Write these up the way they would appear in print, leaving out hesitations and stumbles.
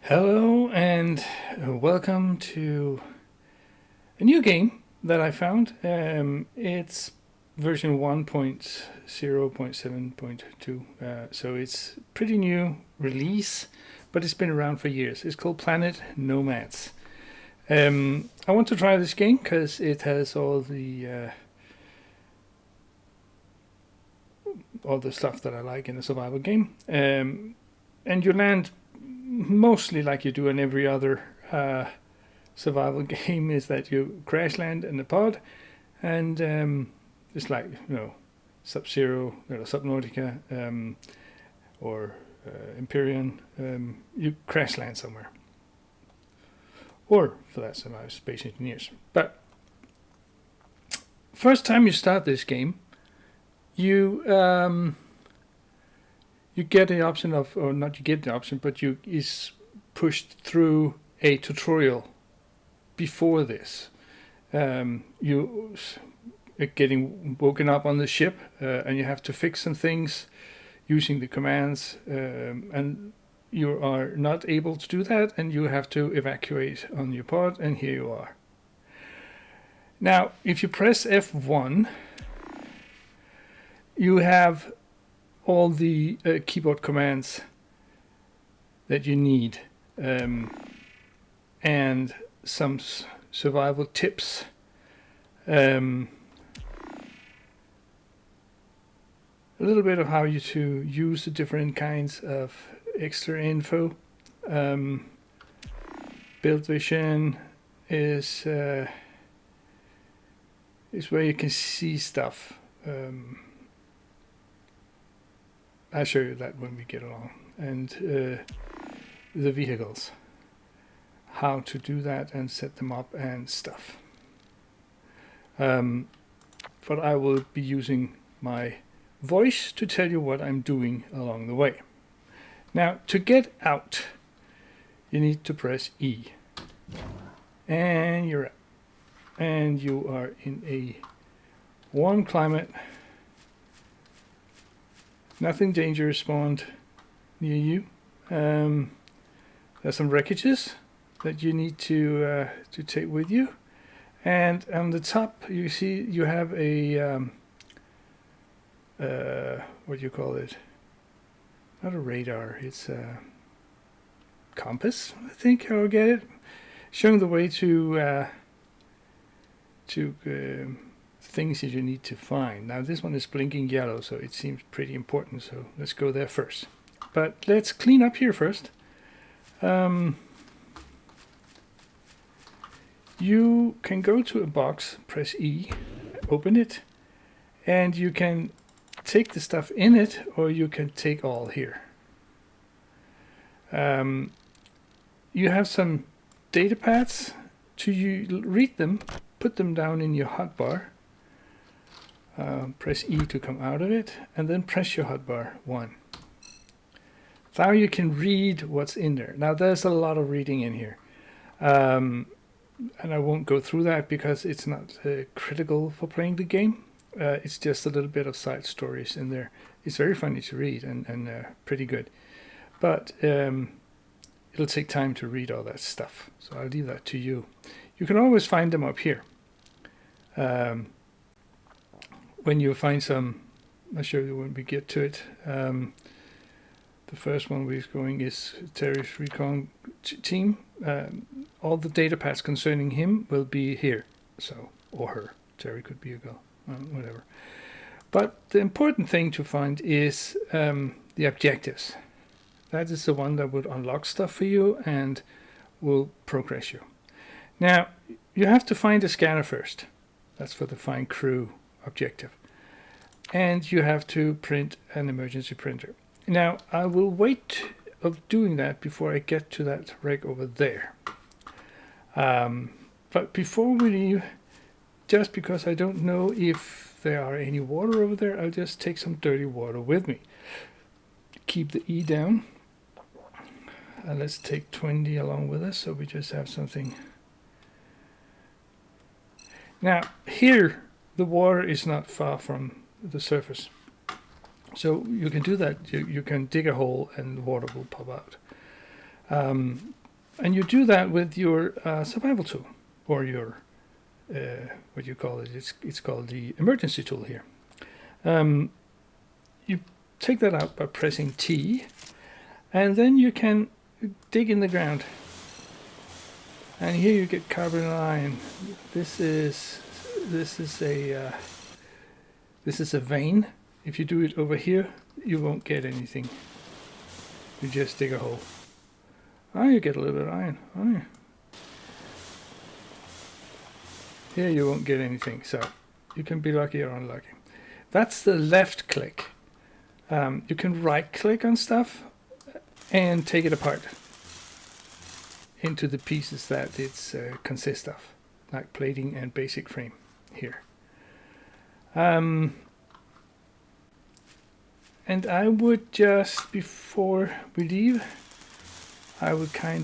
Hello and welcome to a new game that I found. It's version 1.0.7.2, so it's pretty new release, but it's been around for years. It's called Planet Nomads. I want to try this game because it has all the stuff that I like in a survival game, and you land mostly like you do in every other survival game, is that you crash land in a pod, and it's like Sub-Zero, Subnautica, or Empyrean. You crash land somewhere, or for that matter, Space Engineers. But first time you start this game, you get the option of, or not you get the option, but you is pushed through a tutorial before this. You are getting woken up on the ship, and you have to fix some things using the commands, and you are not able to do that, and you have to evacuate on your pod, and here you are. Now, if you press F1, you have all the keyboard commands that you need, and some survival tips. A little bit of how you to use the different kinds of extra info. Build vision is where you can see stuff. I'll show you that when we get along. And the vehicles, how to do that and set them up and stuff. But I will be using my voice to tell you what I'm doing along the way. Now, to get out, you need to press E. And you're out. And you are in a warm climate. Nothing dangerous spawned near you. There's some wreckages that you need to take with you, and on the top you see you have a what do you call it? Not a radar. It's a compass, I think. I'll get it, showing the way to things that you need to find. Now this one is blinking yellow, so it seems pretty important, so let's go there first. But let's clean up here first. You can go to a box, press E, open it, and you can take the stuff in it, or you can take all here. You have some data pads. To read them, put them down in your hotbar. Press E to come out of it, and then press your hotbar 1. Now you can read what's in there. Now there's a lot of reading in here, and I won't go through that because it's not critical for playing the game. It's just a little bit of side stories in there. It's very funny to read and pretty good, but it'll take time to read all that stuff, so I'll leave that to you. You can always find them up here. When you find some, I'll show you when we get to it. The first one we're going is Terry's recon team. All the data pads concerning him will be here, so, or her. Terry could be a girl, whatever. But the important thing to find is the objectives. That is the one that would unlock stuff for you and will progress you. Now, you have to find a scanner first. That's for the find crew objective. And you have to print an emergency printer. Now, I will wait of doing that before I get to that rig over there. But before we leave, just because I don't know if there are any water over there, I'll just take some dirty water with me. Keep the E down. And let's take 20 along with us, so we just have something. Now, here, the water is not far from the surface. So you can do that. You can dig a hole and the water will pop out. And you do that with your survival tool, or your what you call it. It's called the emergency tool here. You take that out by pressing T, and then you can dig in the ground. And here you get carbon and iron. This is a vein. If you do it over here, you won't get anything. You just dig a hole. Oh, you get a little bit of iron. Oh, yeah. Here you won't get anything, so you can be lucky or unlucky. That's the left click. You can right click on stuff and take it apart into the pieces that it consists of, like plating and basic frame here. And I would just, before we leave, I will take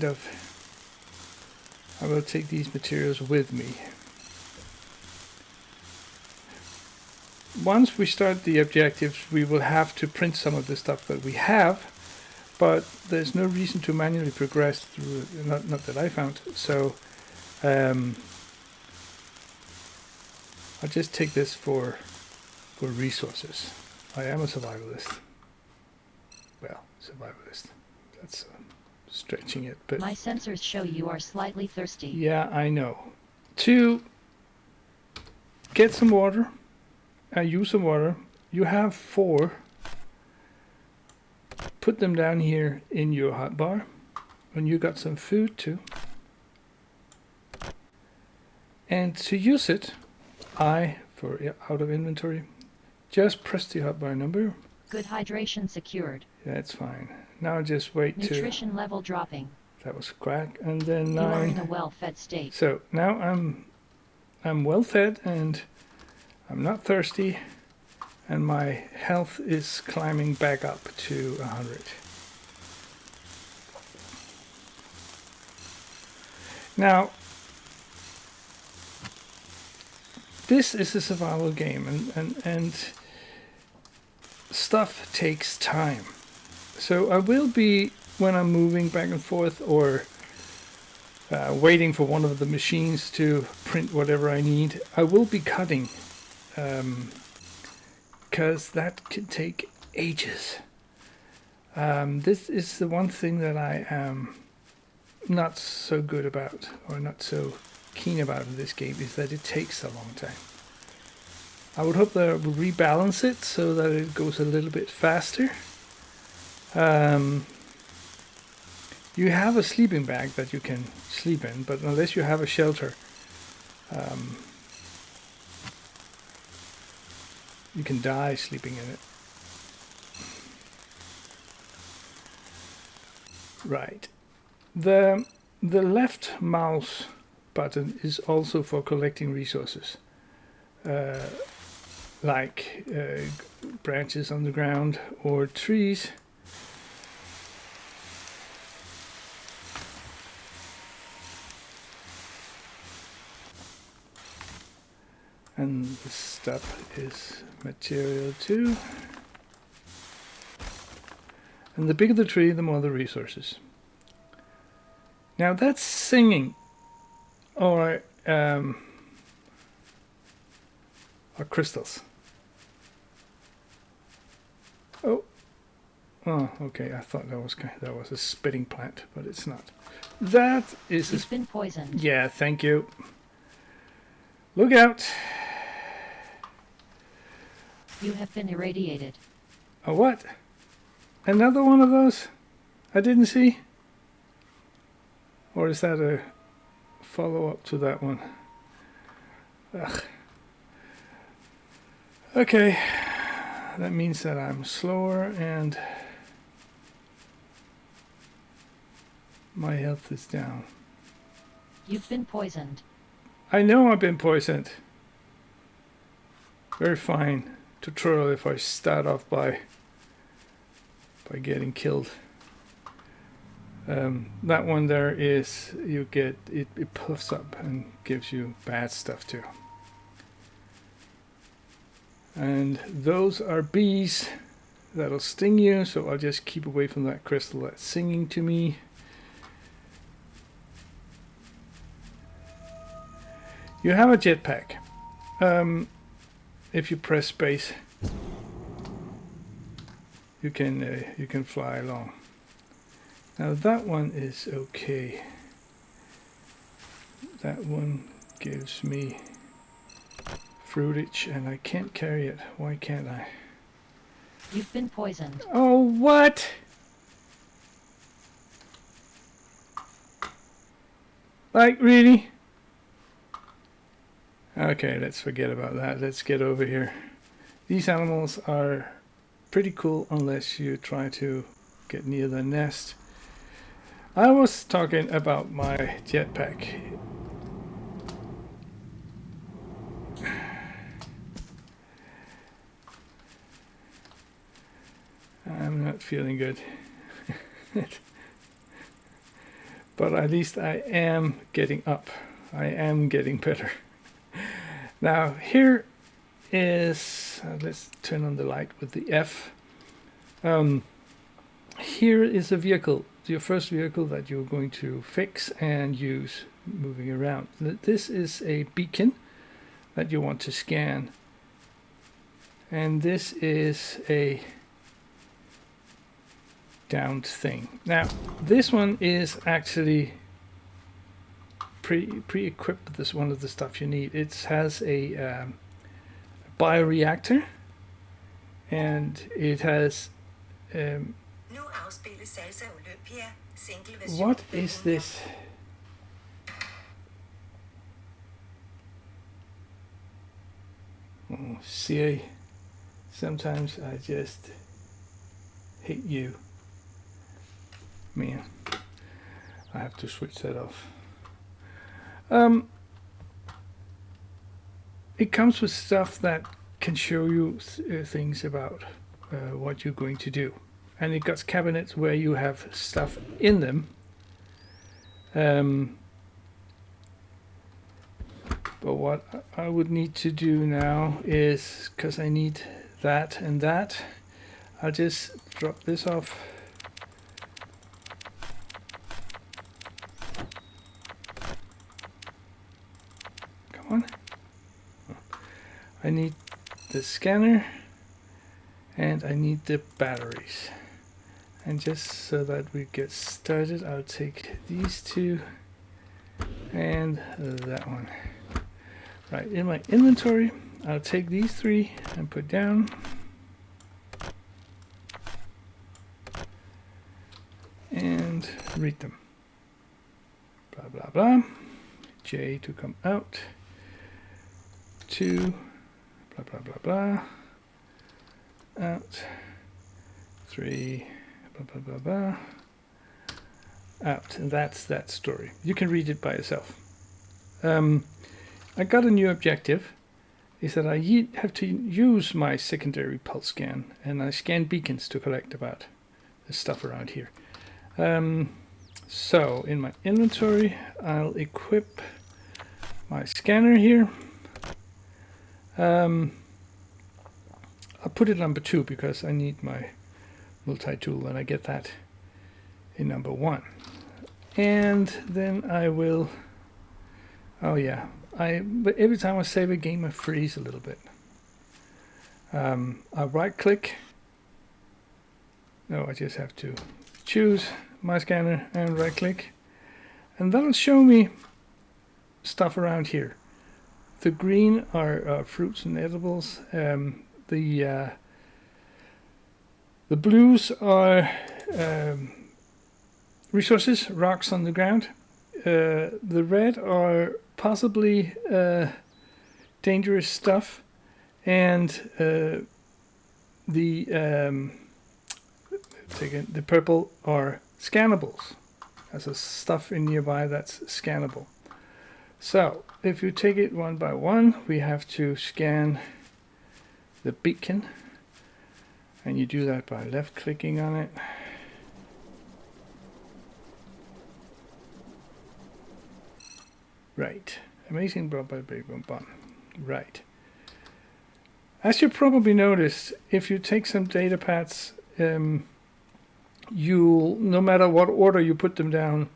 these materials with me. Once we start the objectives, we will have to print some of the stuff that we have, but there's no reason to manually progress through, not that I found. So I'll just take this for resources. I am a survivalist. Well, survivalist. That's stretching it, but my sensors show you are slightly thirsty. Yeah, I know. To get some water, use some water. You have 4. Put them down here in your hotbar. When you got some food too. And to use it, for out of inventory, just press the hotbar number. Good hydration secured. That's fine. Now just wait Nutrition level dropping. That was crack, and then 9. You are in a well-fed state. So now I'm well fed and I'm not thirsty, and my health is climbing back up to 100. Now, this is a survival game, and stuff takes time. So I will be, when I'm moving back and forth or waiting for one of the machines to print whatever I need, I will be cutting, because that can take ages. This is the one thing that I am not so good about, or not so keen about in this game, is that it takes a long time. I would hope that I will rebalance it so that it goes a little bit faster. You have a sleeping bag that you can sleep in, but unless you have a shelter, you can die sleeping in it. Right. The left mouse button is also for collecting resources, like branches on the ground or trees. And the stuff is material too. And the bigger the tree, the more the resources. Now that's singing, or crystals. Oh, okay. I thought that was a spitting plant, but it's not. That is. It's been poisoned. Yeah, thank you. Look out! You have been irradiated. A what? Another one of those? I didn't see? Or is that a follow-up to that one? Ugh. Okay. That means that I'm slower and my health is down. You've been poisoned. I know I've been poisoned. Very fine tutorial if I start off by getting killed. That one there is, you get it puffs up and gives you bad stuff too. And those are bees that'll sting you, so I'll just keep away from that crystal that's singing to me. You have a jetpack. If you press space, you can fly along. Now that one is okay. That one gives me fruitage, and I can't carry it. Why can't I? You've been poisoned. Oh, what? Like, really? Okay, let's forget about that. Let's get over here. These animals are pretty cool unless you try to get near the nest. I was talking about my jetpack. I'm not feeling good. But at least I am getting up. I am getting better. Now here is, let's turn on the light with the F. Here is a vehicle, your first vehicle that you're going to fix and use moving around. This is a beacon that you want to scan. And this is a downed thing. Now, this one is actually pre-equipped with this, one of the stuff you need. It has a bioreactor, and it has what is this? Oh, Siri, sometimes I just hate you. Man, I have to switch that off. It comes with stuff that can show you things about what you're going to do. And it got cabinets where you have stuff in them. But what I would need to do now is, because I need that and that, I'll just drop this off. Come on. I need the scanner and I need the batteries. And just so that we get started, I'll take these two and that one. Right, in my inventory, I'll take these three and put down. And read them. Blah, blah, blah. J to come out. 2, blah, blah, blah, blah. Out. 3, blah, blah, blah, blah. Out. And that's that story. You can read it by yourself. I got a new objective. Is that I have to use my secondary pulse scan, and I scan beacons to collect about the stuff around here. So in my inventory, I'll equip my scanner here. I'll put it number 2 because I need my multi-tool, and I get that in number 1. And then I will, oh yeah, but every time I save a game I freeze a little bit. I'll right click. No, I just have to choose my scanner and right click, and that'll show me stuff around here. The green are fruits and edibles. The blues are resources, rocks on the ground. The red are possibly dangerous stuff, and the purple are scannables. There's a stuff in nearby that's scannable. So if you take it one by one, we have to scan the beacon, and you do that by left clicking on it. Right. Amazing brought by Big Bum Bum. Right. As you probably noticed, if you take some data pads, you'll, no matter what order you put them down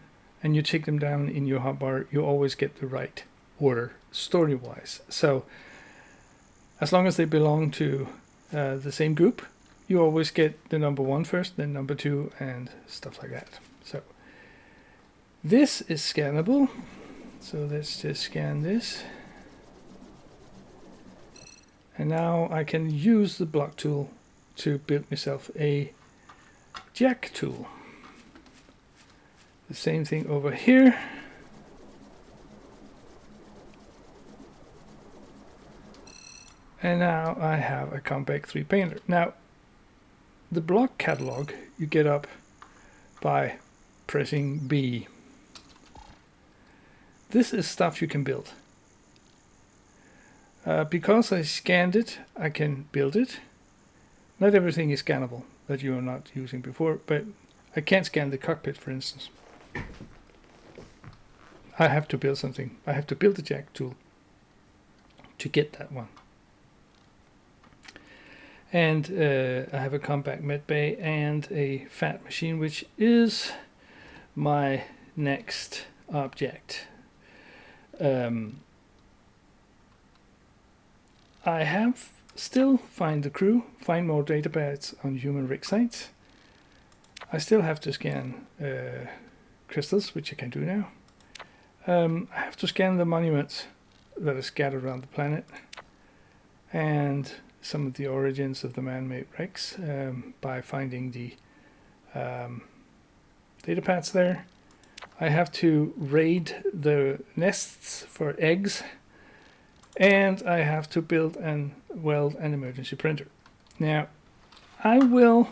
and you take them down in your hotbar, you always get the right order story-wise. So as long as they belong to the same group, you always get the number 1 first, then number 2, and stuff like that. So this is scannable. So let's just scan this. And now I can use the block tool to build myself a jack tool. The same thing over here. And now I have a compact 3 painter. Now, the block catalog you get up by pressing B. This is stuff you can build. Because I scanned it, I can build it. Not everything is scannable that you are not using before, but I can't scan the cockpit, for instance. I have to build something. I have to build a jack tool to get that one. And I have a compact med bay and a fat machine, which is my next object. I have still find the crew, find more data pads on human rig sites. I still have to scan crystals, which I can do now. I have to scan the monuments that are scattered around the planet and some of the origins of the man-made wrecks by finding the data pads there. I have to raid the nests for eggs, and I have to build and weld an emergency printer. Now, I will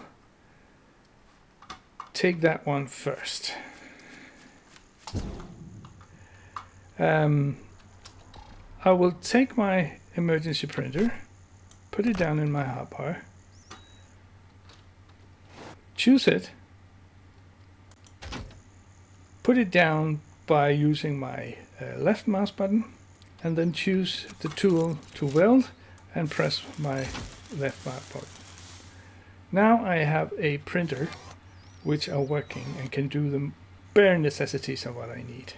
take that one first. I will take my emergency printer, put it down in my hotbar, choose it, put it down by using my left mouse button, and then choose the tool to weld and press my left mouse button. Now I have a printer which are working and can do the bare necessities of what I need.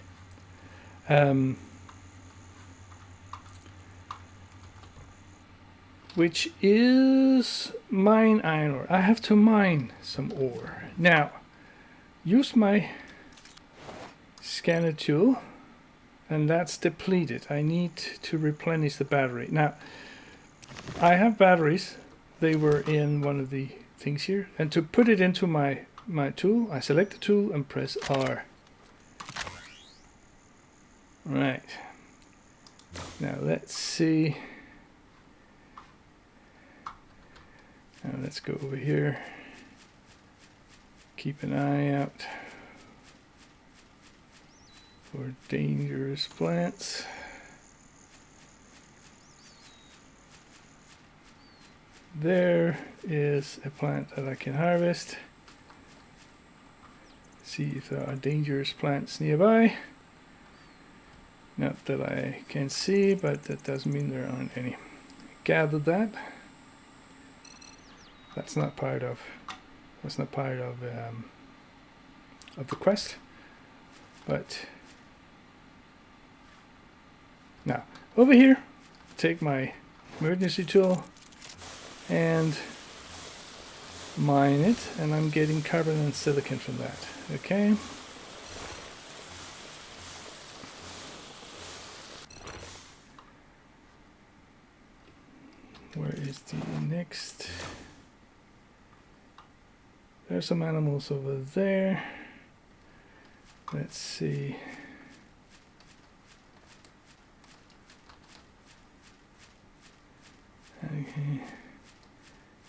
Which is mine iron ore. I have to mine some ore. Now, use my scanner tool, and that's depleted. I need to replenish the battery. Now, I have batteries. They were in one of the things here. And to put it into my tool, I select the tool and press R. Right. Now let's see. Now let's go over here. Keep an eye out for dangerous plants. There is a plant that I can harvest. See if there are dangerous plants nearby. Not that I can see, but that doesn't mean there aren't any. Gather that. That's not part of the quest. But now over here, take my emergency tool and mine it, and I'm getting carbon and silicon from that. Okay. Where is the next? There's some animals over there. Let's see. Okay.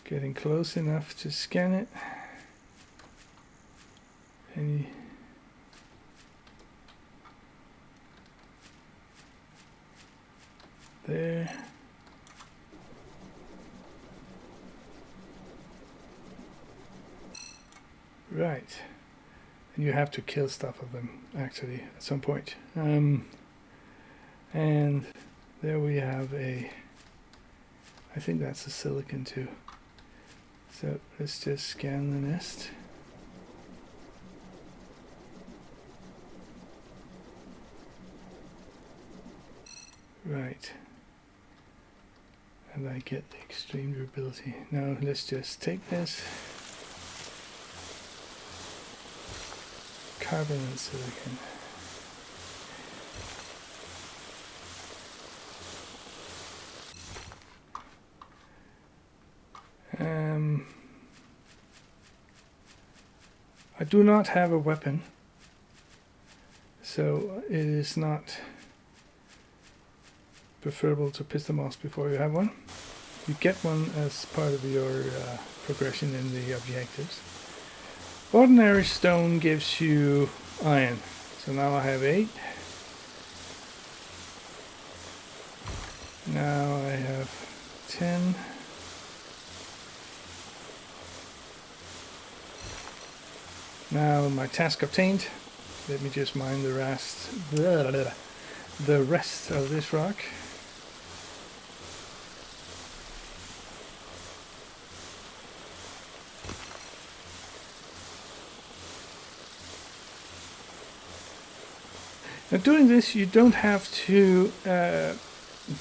Getting close enough to scan it. Any? There. Right. And you have to kill stuff of them, actually, at some point. And there we have a... I think that's a silicon too. So let's just scan the nest. Right. And I get the extreme durability. Now let's just take this. Carbon and silicon. I do not have a weapon, so it is not preferable to piss them off before you have one. You get one as part of your progression in the objectives. Ordinary stone gives you iron, so now I have 8. Now I have 10. Now my task obtained. Let me just mine the rest of this rock. Now doing this, you don't have to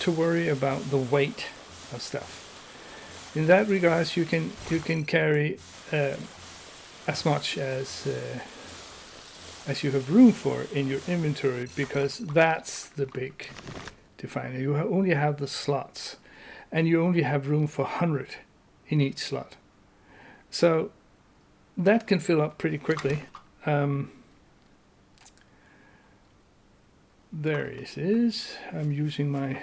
worry about the weight of stuff. In that regards, you can carry as much as you have room for in your inventory, because that's the big definer. You only have the slots, and you only have room for 100 in each slot. So that can fill up pretty quickly. There it is. I'm using my...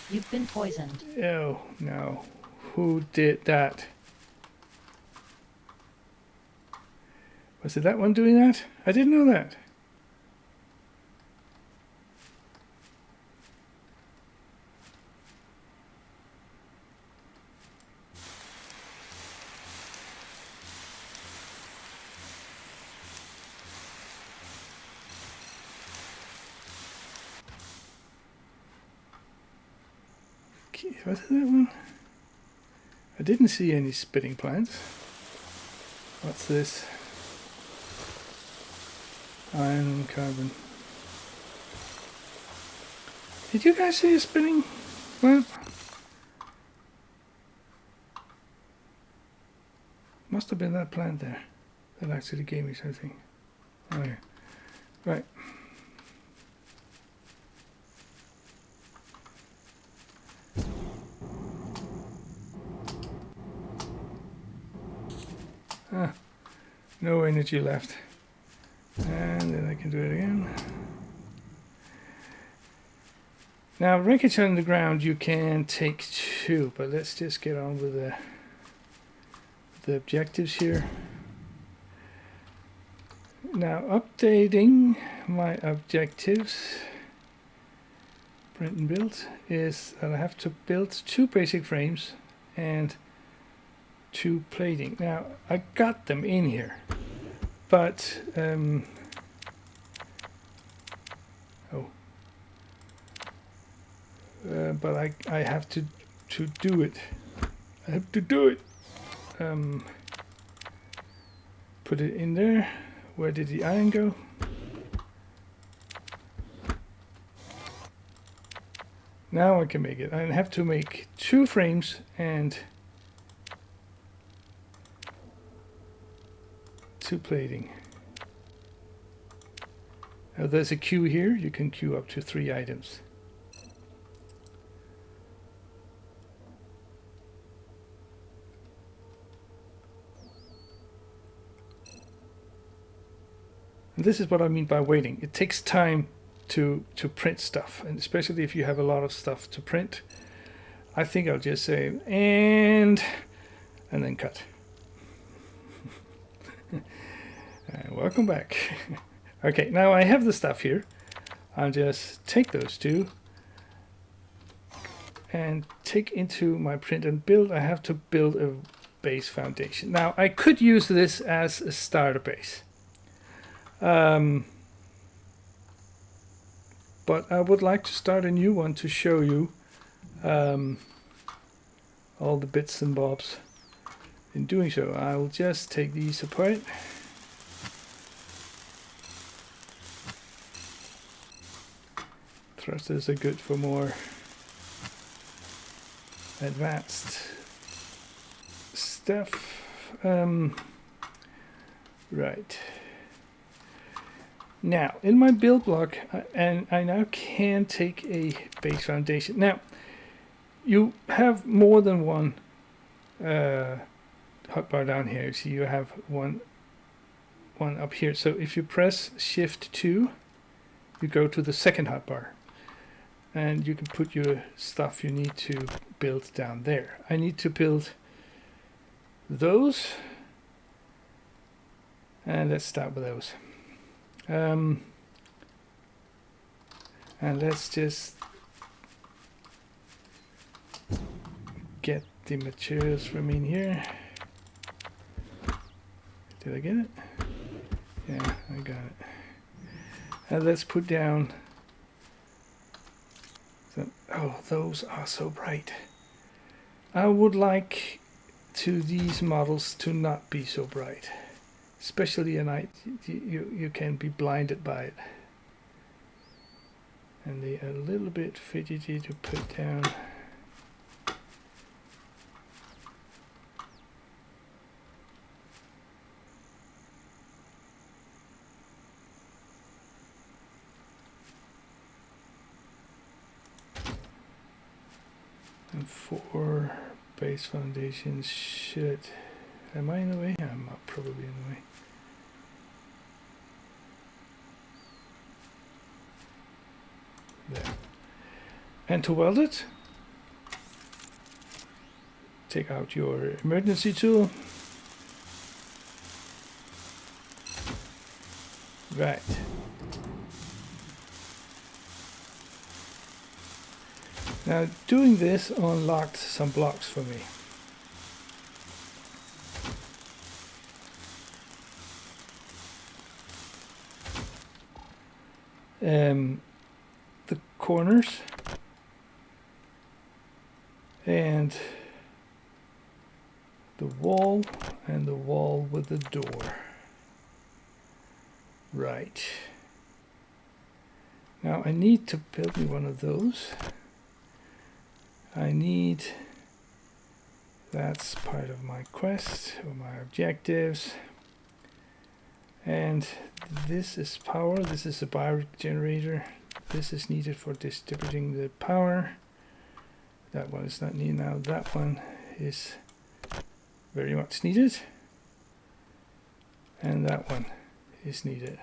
You've been poisoned. Oh, no. Who did that? Was it that one doing that? I didn't know that. Was it that one? I didn't see any spitting plants. What's this? Iron and carbon. Did you guys see a spinning plant? Must have been that plant there that actually gave me something. Okay. Right. No energy left. And then I can do it again. Now, wreckage on the ground you can take 2, but let's just get on with the objectives here. Now, updating my objectives, print and build, is that I have to build 2 basic frames and 2 plating. Now, I got them in here, but but I have to do it. I have to do it. Put it in there. Where did the iron go? Now I can make it. I have to make 2 frames and 2 plating. Now there's a queue here. You can queue up to 3 items. And this is what I mean by waiting. It takes time to print stuff, and especially if you have a lot of stuff to print. I think I'll just say and then cut. Welcome back. Okay, now I have the stuff here. I'll just take those 2 and take into my print and build. I have to build a base foundation. Now I could use this as a starter base. But I would like to start a new one to show you all the bits and bobs. In doing so, I will just take these apart. thrusters are good for more advanced stuff. Right. Now, in my build block, and I now can take a base foundation. Now, you have more than one hotbar down here. So you have one up here. So if you press Shift 2, you go to the second hotbar. And you can put your stuff you need to build down there. I need to build those. And let's start with those. And let's just get the materials from in here. Did I get it? Yeah, I got it. And let's put down some, oh, those are so bright. I would like these models to not be so bright. Especially at night, you can be blinded by it. And they are a little bit fidgety to put down. And 4 base foundations should... Am I in the way? I'm probably in the way. There. And to weld it, take out your emergency tool. Right. Now doing this unlocked some blocks for me. The corners and the wall and the wall with the door. Right. Now I need to build me one of those. I need, that's part of my quest or my objectives. And this is power, this is a bio generator. This is needed for distributing the power. That one is not needed now. That one is very much needed. And that one is needed.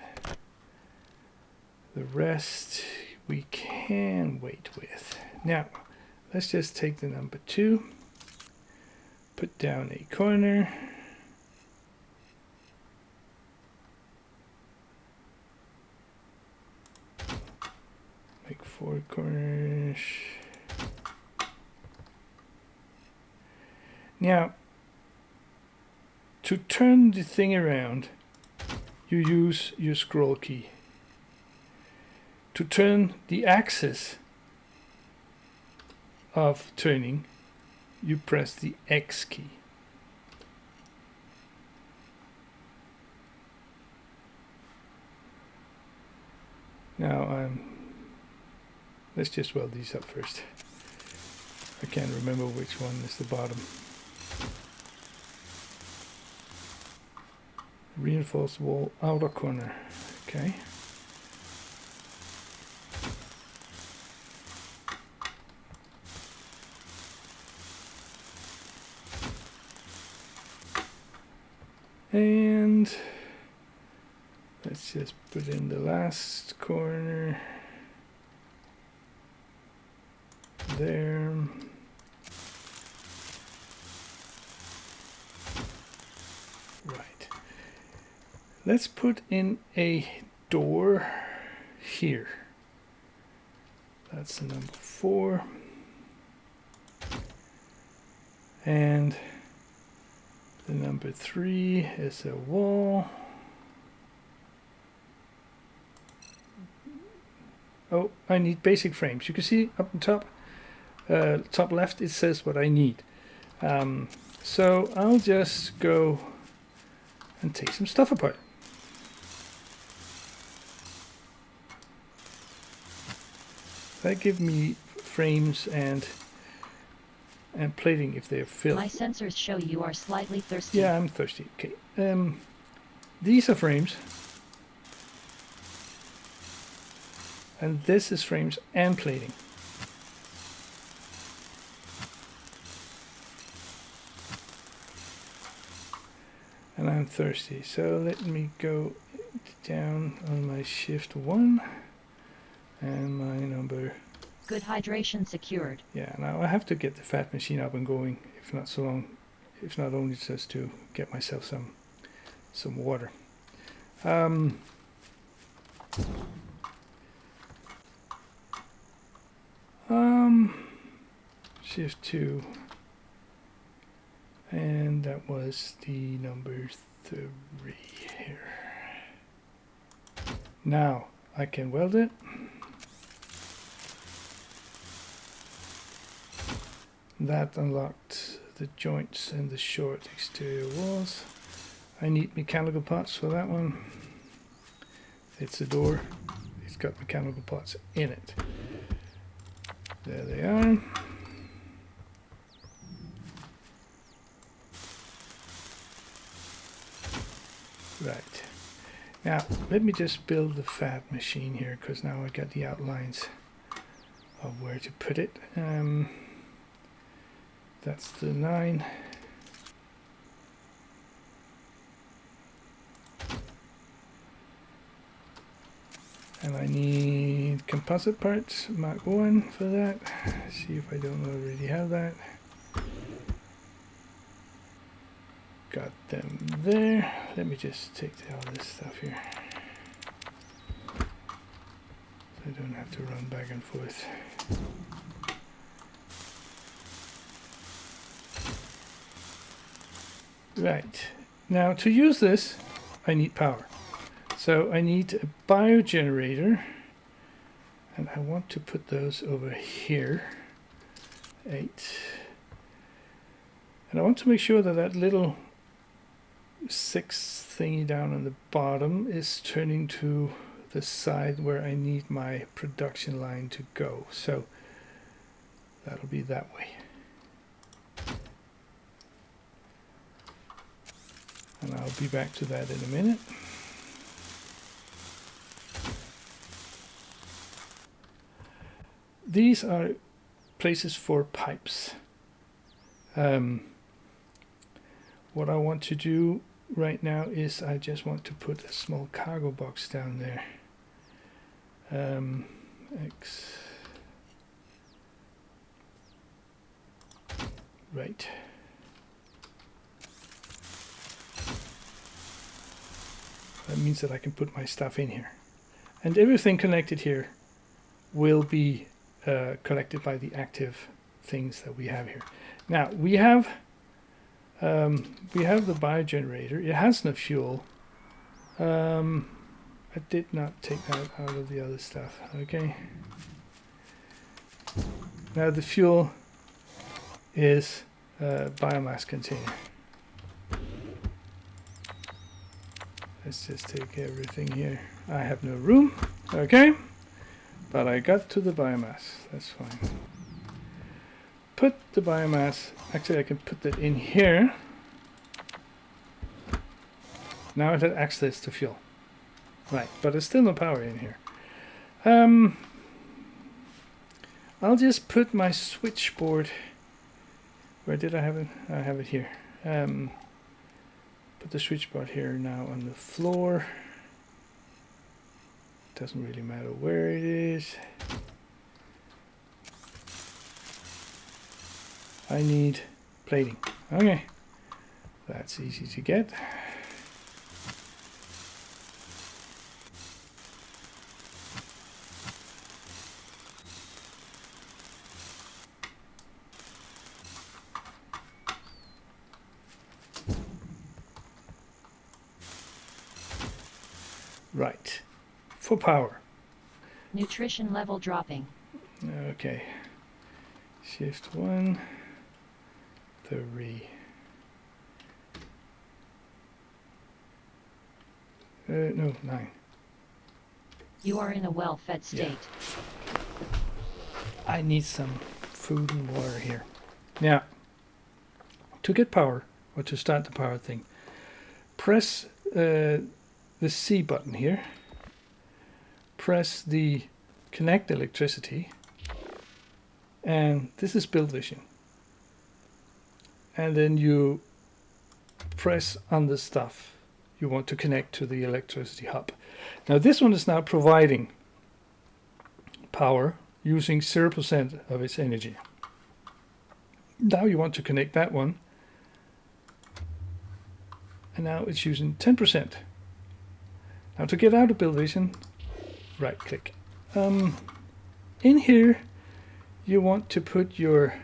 The rest we can wait with. Now, let's just take the number 2, put down a corner. Make 4 corners. Now, to turn the thing around, you use your scroll key. To turn the axis of turning, you press the X key. Now, let's just weld these up first. I can't remember which one is the bottom. Reinforced wall outer corner. Okay. And let's just put in the last corner. There. Right. Let's put in a door here. That's the number 4. And the number 3 is a wall. Oh, I need basic frames. You can see up on top. Top left, it says what I need. So I'll just go and take some stuff apart. That give me frames and plating if they're filled. My sensors show you are slightly thirsty. Yeah, I'm thirsty. Okay. These are frames. And this is frames and plating. And I'm thirsty. So let me go down on my shift 1 and my number. Good hydration secured. Yeah, now I have to get the fat machine up and going, if not only just to get myself some water. Shift 2, and that was the number 3 here. Now I can weld it. That unlocked the joints and the short exterior walls. I need mechanical parts for that one. It's a door. It's got mechanical parts in it. There they are. Right. Now, let me just build the fab machine here, because now I got the outlines of where to put it. That's the 9. And I need composite parts, Mark 1 for that. See if I don't already have that. Got them there. Let me just take all this stuff here, so I don't have to run back and forth. Right, now to use this I need power, so I need a biogenerator, and I want to put those over here. 8, and I want to make sure that that little 6 thingy down on the bottom is turning to the side where I need my production line to go. So that'll be that way. And I'll be back to that in a minute. These are places for pipes. What I want to do right now is I just want to put a small cargo box down there. X. Right. That means that I can put my stuff in here. And everything connected here will be collected by the active things that we have here. Now, we have the biogenerator. It has no fuel. I did not take that out of the other stuff. Okay. Now the fuel is a biomass container. Let's just take everything here. I have no room. Okay. But I got to the biomass. That's fine. Put the biomass. Actually, I can put that in here. Now it had access to fuel. Right, but there's still no power in here. I'll just put my switchboard. Where did I have it? I have it here. Put the switchboard here now on the floor. Doesn't really matter where it is. I need plating. Okay, that's easy to get. Right, for power. Nutrition level dropping. Okay, shift 1, 3. No, 9. You are in a well-fed state. I need some food and water here. Now, to get power, or to start the power thing, press the C button here. Press the connect electricity. And this is build vision. And then you press on the stuff you want to connect to the electricity hub. Now this one is now providing power using 0% of its energy. Now you want to connect that one, and now it's using 10%. Now to get out of build vision, right click. In here you want to put your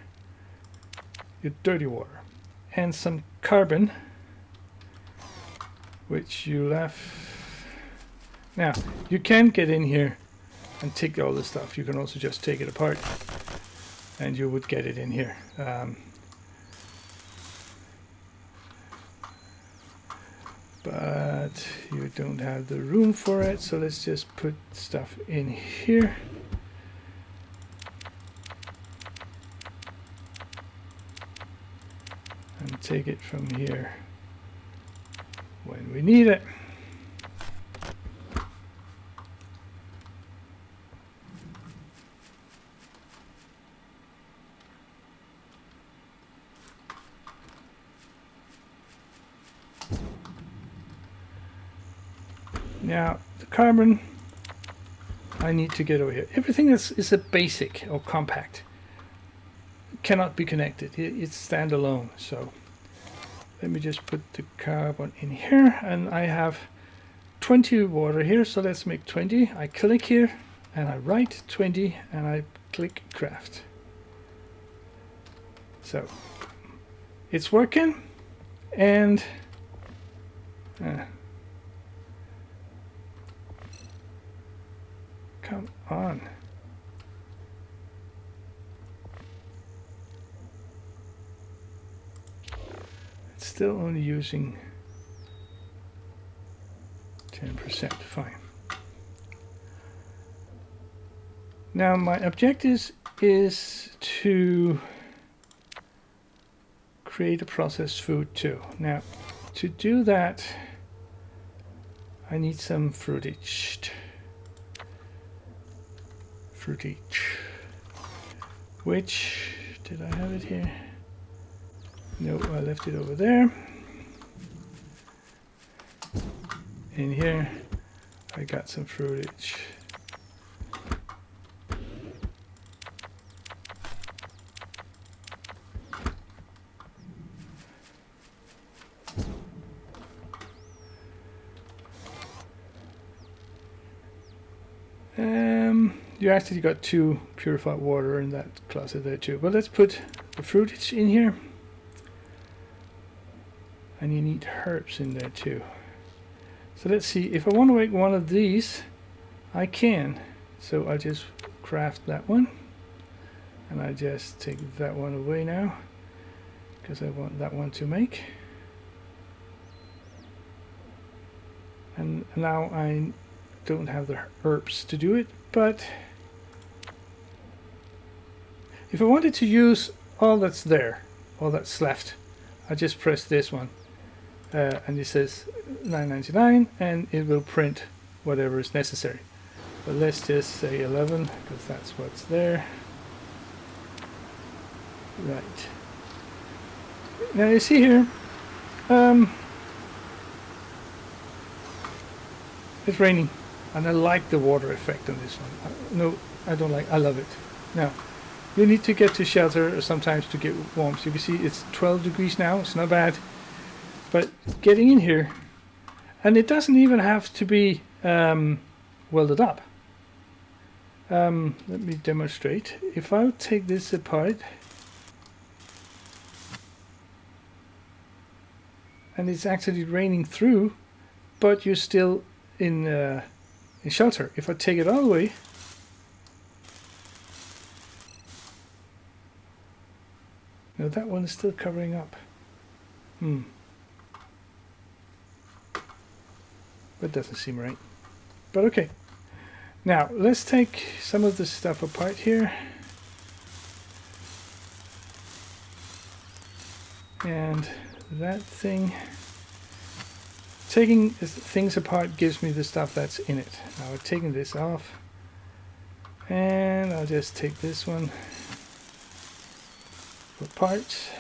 dirty water and some carbon, which you left. Now you can get in here and take all this stuff. You can also just take it apart and you would get it in here. But you don't have the room for it, so let's just put stuff in here. And take it from here when we need it. Now the carbon I need to get over here. Everything that is a basic or compact cannot be connected. It's standalone. So let me just put the carbon in here, and I have 20 water here, so let's make 20. I click here and I write 20 and I click craft. So it's working, and come on. It's still only using 10%. Fine. Now my objective is to create a processed food too. Now to do that I need some fruitage. Which, did I have it here? No, I left it over there. In here I got some fruitage. You actually got 2 purified water in that closet there too. But let's put the fruitage in here. And you need herbs in there too. So let's see, if I want to make one of these, I can. So I just craft that one. And I just take that one away now, because I want that one to make. And now I don't have the herbs to do it, but if I wanted to use all that's there, all that's left, I just press this one and it says 9.99 and it will print whatever is necessary. But let's just say 11 because that's what's there. Right. Now you see here, it's raining. And I like the water effect on this one. No, I don't like, I love it. Now, you need to get to shelter sometimes to get warm. So you can see it's 12 degrees now, it's not bad. But getting in here, and it doesn't even have to be welded up. Let me demonstrate. If I take this apart, and it's actually raining through, but you're still in shelter. If I take it all the way, no, that one is still covering up. That doesn't seem right. But okay. Now let's take some of this stuff apart here. And that thing, taking things apart gives me the stuff that's in it. Now we're taking this off, and I'll just take this one for parts,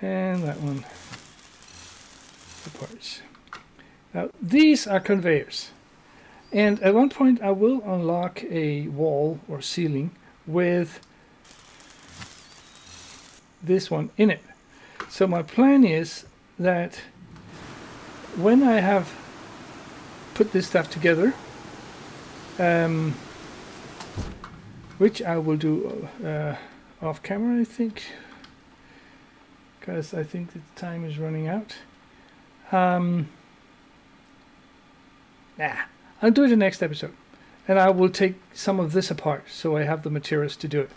and that one for parts. Now these are conveyors, and at one point I will unlock a wall or ceiling with this one in it. So my plan is that when I have put this stuff together, which I will do off camera, I think, because I think the time is running out. I'll do it in the next episode, and I will take some of this apart so I have the materials to do it.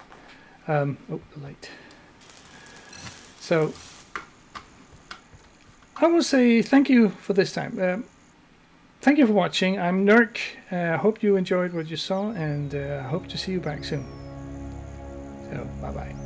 Oh, the light. So I will say thank you for this time. Thank you for watching. I'm Nurk. I hope you enjoyed what you saw, and I hope to see you back soon. So bye bye.